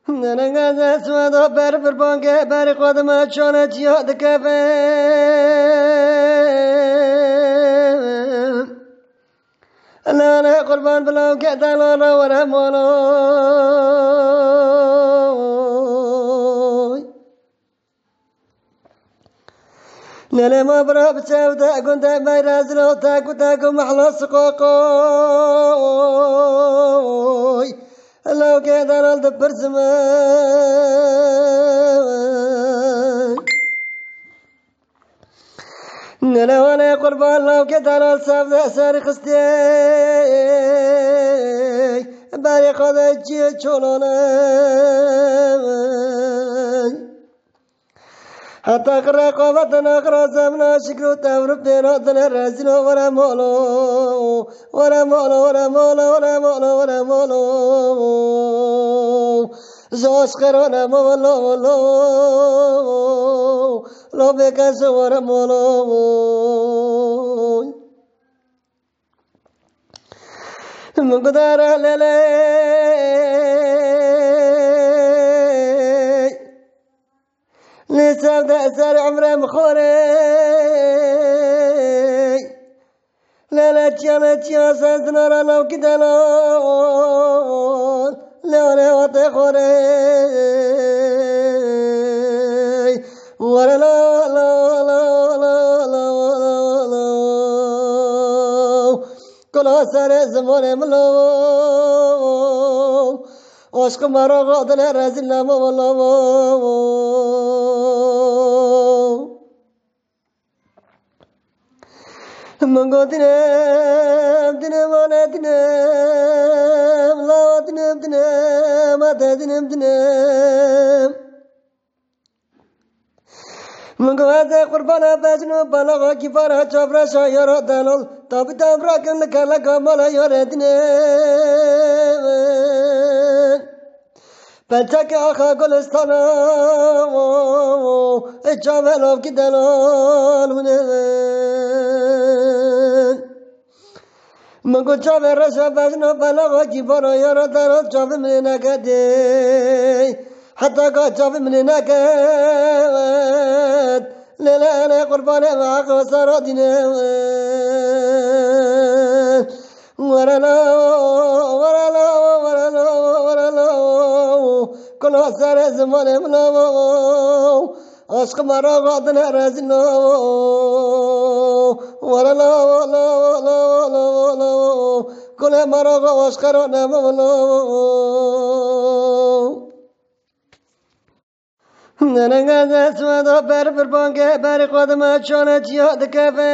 ننگز اسمدا بر بانگه بر قدم چانه یاد کفه نه قربان بلاو که دلال و رحمانو نله ما برا بسودا كنت ميراز لو تاكو تاكو محلى سقوقوي لو كده نالد برزمان نلا وانا قربان لو كده نال سافدا ساري خستي باري قضا جي چولونا حتى قرأ قوتنا قرأ زمنا شكرو تامر بينا دنا رازنا ورا مولو ورا مولو ورا مولو ورا مولو ورا مولو زوش قرانا مولو لو بكاس ورا مولو من قدر للي نساب ده أسار عمره مخوري لا لا تيا سنتنا رانا وكدالون لا لا وطيخوري ولا لا لا لا لا لا لا كل أسار زمانه ملو عشق مرا غادنا رازلنا مولو منگو دینم وانا دینم لا دینم ماتا دینم منگو از قربانا بجنو بالا کفارا چابرا شایرا دلال تاب تام راکن لکلا کامالا یار دینم پچک آخا گلستانا چاولو کی دلال منگو چاوه رشا بجنو بلاغا کی برا یارا درات چاوه منی نکده حتی که چاوه منی نکد لیله قربانه و حق و سارا دینه ورلا ورلا ورلا ورلا کل سر زمان ملاو عشق مرا غادن رزنا ورلا ورلا ورلا ورلا کل مرا عشق را نمولا نرنگز اسمدا بر بانگه بر قدم چانه یاد کفه